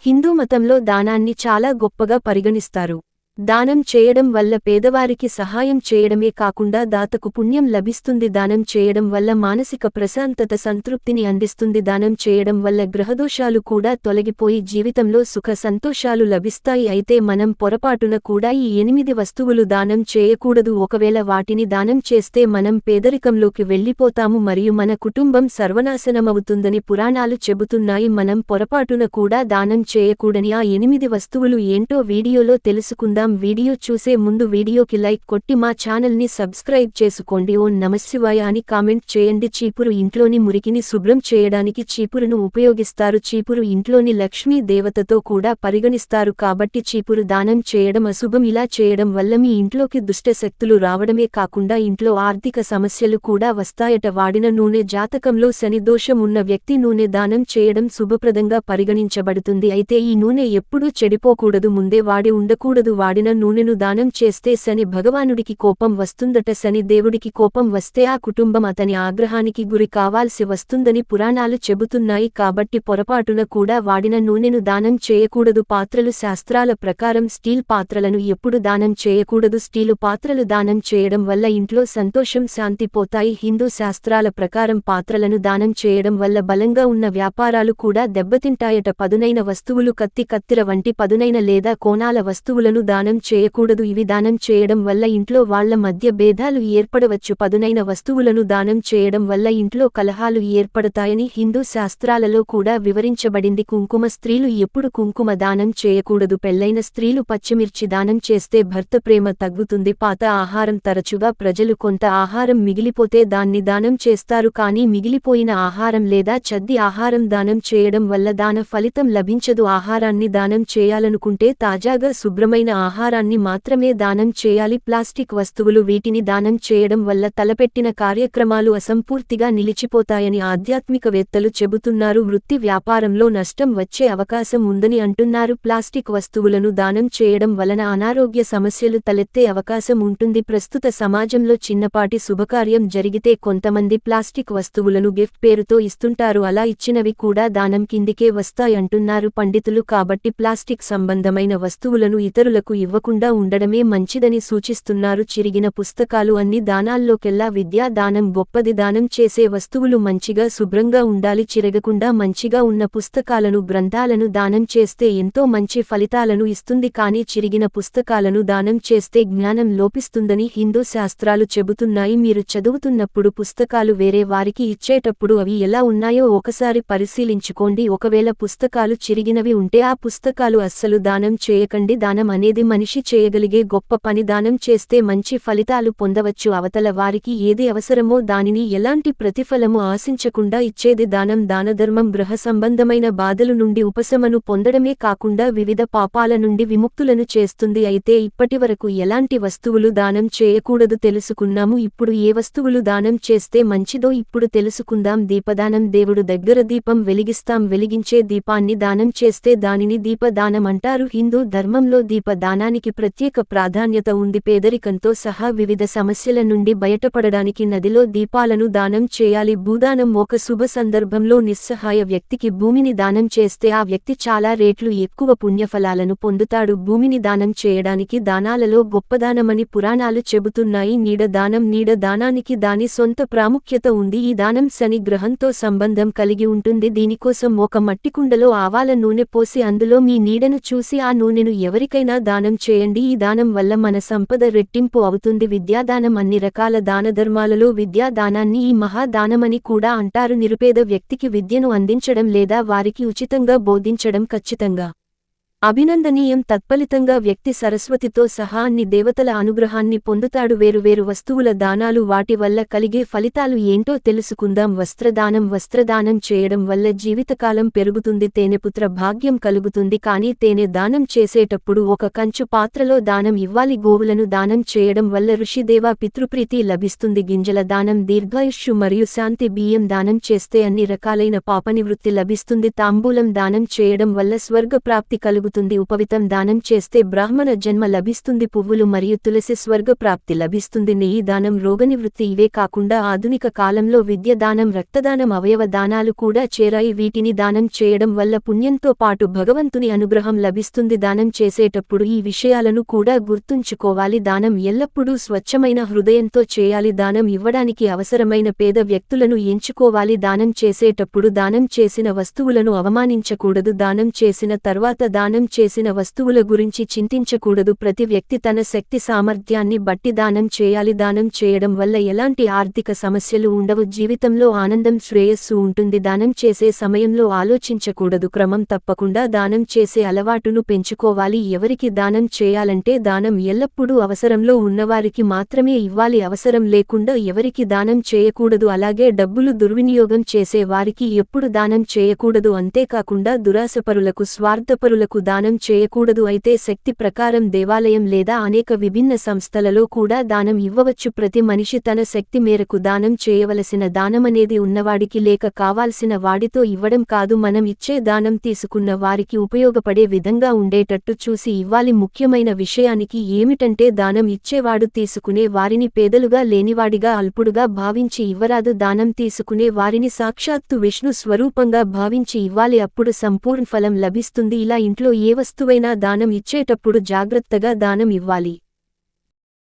హిందూ మతంలో దానాన్ని చాలా గొప్పగా పరిగణిస్తారు. దానం చేయడం వల్ల పేదవారికి సహాయం చేయడమే కాకుండా దాతకు పుణ్యం లభిస్తుంది. దానం చేయడం వల్ల మానసిక ప్రశాంతత సంతృప్తిని అందిస్తుంది. దానం చేయడం వల్ల గ్రహదోషాలు కూడా తొలగిపోయి జీవితంలో సుఖ సంతోషాలు లభిస్తాయి. అయితే మనం పొరపాటున కూడా ఈ 8 వస్తువులు దానం చేయకూడదు. ఒకవేళ వాటిని దానం చేస్తే మనం పేదరికంలోకి వెళ్ళిపోతాము మరియు మన కుటుంబం సర్వనాశనమవుతుందని పురాణాలు చెబుతున్నాయి. మనం పొరపాటున కూడా దానం చేయకూడని ఆ 8 వస్తువులు ఏంటో వీడియోలో తెలుసుకుందాం. వీడియో చూసే ముందు వీడియోకి లైక్ కొట్టి మా ఛానల్ని సబ్స్క్రైబ్ చేసుకోండి. ఓం నమఃశివాయ అని కామెంట్ చేయండి. చీపురు ఇంట్లోని మురికిని శుభ్రం చేయడానికి చీపురును ఉపయోగిస్తారు. చీపురు ఇంట్లోని లక్ష్మీ దేవతతో కూడా పరిగణిస్తారు కాబట్టి చీపురు దానం చేయడం అశుభం. ఇలా చేయడం వల్ల మీ ఇంట్లోకి దుష్ట శక్తులు రావడమే కాకుండా ఇంట్లో ఆర్థిక సమస్యలు కూడా వస్తాయట. వాడిన నూనె జాతకంలో శని దోషం ఉన్న వ్యక్తి నూనె దానం చేయడం శుభప్రదంగా పరిగణించబడుతుంది. అయితే ఈ నూనె ఎప్పుడూ చెడిపోకూడదు, ముందే వాడి ఉండకూడదు. వాడిన నూనెను దానం చేస్తే శని భగవానుడికి కోపం వస్తుందట. శని దేవుడికి కోపం వస్తే ఆ కుటుంబం అతని ఆగ్రహానికి గురి కావాల్సి వస్తుందని పురాణాలు చెబుతున్నాయి. కాబట్టి పొరపాటున కూడా వాడిన నూనెను దానం చేయకూడదు. పాత్రలు శాస్త్రాల ప్రకారం స్టీల్ పాత్రలను ఎప్పుడు దానం చేయకూడదు. స్టీలు పాత్రలు దానం చేయడం వల్ల ఇంట్లో సంతోషం శాంతి పోతాయి. హిందూ శాస్త్రాల ప్రకారం పాత్రలను దానం చేయడం వల్ల బలంగా ఉన్న వ్యాపారాలు కూడా దెబ్బతింటాయట. పదునైన వస్తువులు కత్తి కత్తిర వంటి పదునైన లేదా కోణాల వస్తువులను దానం చేయకూడదు. ఇవి దానం చేయడం వల్ల ఇంట్లో వాళ్ల మధ్య భేదాలు ఏర్పడవచ్చు. పదునైన వస్తువులను దానం చేయడం వల్ల ఇంట్లో కలహాలు ఏర్పడతాయని హిందూ శాస్త్రాలలో కూడా వివరించబడింది. కుంకుమ స్త్రీలు ఎప్పుడు కుంకుమ దానం చేయకూడదు. పెళ్లైన స్త్రీలు పచ్చిమిర్చి దానం చేస్తే భర్త ప్రేమ తగ్గుతుంది. పాత ఆహారం తరచుగా ప్రజలు కొంత ఆహారం మిగిలిపోతే దాన్ని దానం చేస్తారు. కానీ మిగిలిపోయిన ఆహారం లేదా చద్ది ఆహారం దానం చేయడం వల్ల దాన ఫలితం లభించదు. ఆహారాన్ని దానం చేయాలనుకుంటే తాజాగా శుభ్రమైన ఆహారాన్ని మాత్రమే దానం చేయాలి. ప్లాస్టిక్ వస్తువులు వీటిని దానం చేయడం వల్ల తలపెట్టిన కార్యక్రమాలు అసంపూర్తిగా నిలిచిపోతాయని ఆధ్యాత్మికవేత్తలు చెబుతున్నారు. వృత్తి వ్యాపారంలో నష్టం వచ్చే అవకాశం ఉందని అంటున్నారు. ప్లాస్టిక్ వస్తువులను దానం చేయడం వలన అనారోగ్య సమస్యలు తలెత్తే అవకాశం ఉంటుంది. ప్రస్తుత సమాజంలో చిన్నపాటి శుభకార్యం జరిగితే కొంతమంది ప్లాస్టిక్ వస్తువులను గిఫ్ట్ పేరుతో ఇస్తుంటారు. అలా ఇచ్చినవి కూడా దానం కిందికే వస్తాయంటున్నారు పండితులు. కాబట్టి ప్లాస్టిక్ సంబంధమైన వస్తువులను ఇతరులకు ఇవ్వకుండా ఉండడమే మంచిదని సూచిస్తున్నారు. చిరిగిన పుస్తకాలు అన్ని దానాల్లోకెల్లా విద్యా దానం గొప్పది. దానం చేసే వస్తువులు మంచిగా శుభ్రంగా ఉండాలి. చిరగకుండా మంచిగా ఉన్న పుస్తకాలను గ్రంథాలను దానం చేస్తే ఎంతో మంచి ఫలితాలను ఇస్తుంది. కానీ చిరిగిన పుస్తకాలను దానం చేస్తే జ్ఞానం లోపిస్తుందని హిందూ శాస్త్రాలు చెబుతున్నాయి. మీరు చదువుతున్నప్పుడు పుస్తకాలు వేరే వారికి ఇచ్చేటప్పుడు అవి ఎలా ఉన్నాయో ఒకసారి పరిశీలించుకోండి. ఒకవేళ పుస్తకాలు చిరిగినవి ఉంటే ఆ పుస్తకాలు అస్సలు దానం చేయకండి. దానం అనేది మనిషి చేయగలిగే గొప్ప పని. దానం చేస్తే మంచి ఫలితాలు పొందవచ్చు. అవతల వారికి ఏది అవసరమో దానిని ఎలాంటి ప్రతిఫలము ఆశించకుండా ఇచ్చేది దానం. దానధర్మం గ్రహ సంబంధమైన బాధలు నుండి ఉపశమను పొందడమే కాకుండా వివిధ పాపాల నుండి విముక్తులను చేస్తుంది. అయితే ఇప్పటివరకు ఎలాంటి వస్తువులు దానం చేయకూడదు తెలుసుకున్నాము. ఇప్పుడు ఏ వస్తువులు దానం చేస్తే మంచిదో ఇప్పుడు తెలుసుకుందాం. దీపదానం. దేవుడు దగ్గర దీపం వెలిగిస్తాం. వెలిగించే దీపాన్ని దానం చేస్తే దానిని దీపదానం అంటారు. హిందూ ధర్మంలో దీపదానానికి ప్రత్యేక ప్రాధాన్యత ఉంది. పేదరికంతో సహా వివిధ సమస్యల నుండి బయటపడడానికి నదిలో దీపాలను దానం చేయాలి. భూదానం. ఒక శుభ సందర్భంలో నిస్సహాయ వ్యక్తికి భూమిని దానం చేస్తే ఆ వ్యక్తి చాలా రేట్లు ఎక్కువ పుణ్యఫలాలను పొందుతాడు. భూమిని దానం చేయడానికి దానాలలో గొప్పదానమని పురాణాలు చెబుతున్నాయి. నీడ దానం. నీడ దానానికి దాని సొంత ప్రాముఖ్యత ఉంది. ఈ దానం శని గ్రహంతో సంబంధం కలిగి ఉంటుంది. దీనికోసం ఒక మట్టికుండలో ఆవాల నూనె పోసి అందులో మీ నీడను చూసి ఆ నూనెను ఎవరికైనా దానం చేయండి. ఈ దానం వల్ల మన సంపద రెట్టింపు అవుతుంది. విద్యాదానం. అన్ని రకాల దానధర్మాలలో విద్యాదానాన్ని ఈ మహాదానమని కూడా అంటారు. నిరుపేద వ్యక్తికి విద్యను అందించడం లేదా వారికి ఉచితంగా బోధించడం ఖచ్చితంగా అభినందనీయం. తత్ఫలితంగా వ్యక్తి సరస్వతితో సహా అన్ని దేవతల అనుగ్రహాన్ని పొందుతాడు. వేరువేరు వస్తువుల దానాలు. వాటి వల్ల కలిగే ఫలితాలు ఏంటో తెలుసుకుందాం. వస్త్రదానం. వస్త్రదానం చేయడం వల్ల జీవితకాలం పెరుగుతుంది. తేనెపుత్ర భాగ్యం కలుగుతుంది. కానీ తేనె దానం చేసేటప్పుడు ఒక కంచు పాత్రలో దానం ఇవ్వాలి. గోవులను దానం చేయడం వల్ల ఋషిదేవ పితృప్రీతి లభిస్తుంది. గింజల దానం. దీర్ఘాయుష్యు మరియు శాంతి. బియ్యం దానం చేస్తే అన్ని రకాలైన పాపనివృత్తి లభిస్తుంది. తాంబూలం దానం చేయడం వల్ల స్వర్గ ప్రాప్తి కలుగుతుంది. అవుతుంది. ఉపవితం దానం చేస్తే బ్రాహ్మణ జన్మ లభిస్తుంది. పువ్వులు మరియు తులసి స్వర్గ ప్రాప్తి లభిస్తుంది. నెయ్యి దానం రోగనివృత్తి. ఇవే కాకుండా ఆధునిక కాలంలో విద్య దానం రక్తదానం అవయవ దానాలు కూడా చేరాయి. వీటిని దానం చేయడం వల్ల పుణ్యంతో పాటు భగవంతుని అనుగ్రహం లభిస్తుంది. దానం చేసేటప్పుడు ఈ విషయాలను కూడా గుర్తుంచుకోవాలి. దానం ఎల్లప్పుడూ స్వచ్ఛమైన హృదయంతో చేయాలి. దానం ఇవ్వడానికి అవసరమైన పేద వ్యక్తులను ఎంచుకోవాలి. దానం చేసేటప్పుడు దానం చేసిన వస్తువులను అవమానించకూడదు. దానం చేసిన తర్వాత దానం చేసిన వస్తువుల గురించి చింతించకూడదు. ప్రతి వ్యక్తి తన శక్తి సామర్థ్యాన్ని బట్టి దానం చేయాలి. దానం చేయడం వల్ల ఎలాంటి ఆర్థిక సమస్యలు ఉండవు. జీవితంలో ఆనందం శ్రేయస్సు ఉంటుంది. దానం చేసే సమయంలో ఆలోచించకూడదు. క్రమం తప్పకుండా దానం చేసే అలవాటును పెంచుకోవాలి. ఎవరికి దానం చేయాలంటే దానం ఎల్లప్పుడూ అవసరంలో ఉన్నవారికి మాత్రమే ఇవ్వాలి. అవసరం లేకుండా ఎవరికి దానం చేయకూడదు. అలాగే డబ్బులు దుర్వినియోగం చేసే వారికి ఎప్పుడు దానం చేయకూడదు. అంతేకాకుండా దురాశపరులకు స్వార్థపరులకు దానం చేయకూడదు. అయితే శక్తి ప్రకారం దేవాలయం లేదా అనేక విభిన్న సంస్థలలో కూడా దానం ఇవ్వవచ్చు. ప్రతి మనిషి తన శక్తి మేరకు దానం చేయవలసిన దానమనేది ఉన్నవాడికి లేక కావాల్సిన వాడితో ఇవ్వడం కాదు. మనం ఇచ్చే దానం తీసుకున్న వారికి ఉపయోగపడే విధంగా ఉండేటట్టు చూసి ఇవ్వాలి. ముఖ్యమైన విషయానికి ఏమిటంటే దానం ఇచ్చేవాడు తీసుకునే వారిని పేదలుగా లేనివాడిగా అల్పుడుగా భావించి ఇవ్వరాదు. దానం తీసుకునే వారిని సాక్షాత్తు విష్ణు స్వరూపంగా భావించి ఇవ్వాలి. అప్పుడు సంపూర్ణ ఫలం లభిస్తుంది. ఇలా ఇంట్లో ఏ వస్తువైనా దానం ఇచ్చేటప్పుడు జాగ్రత్తగా దానం ఇవ్వాలి.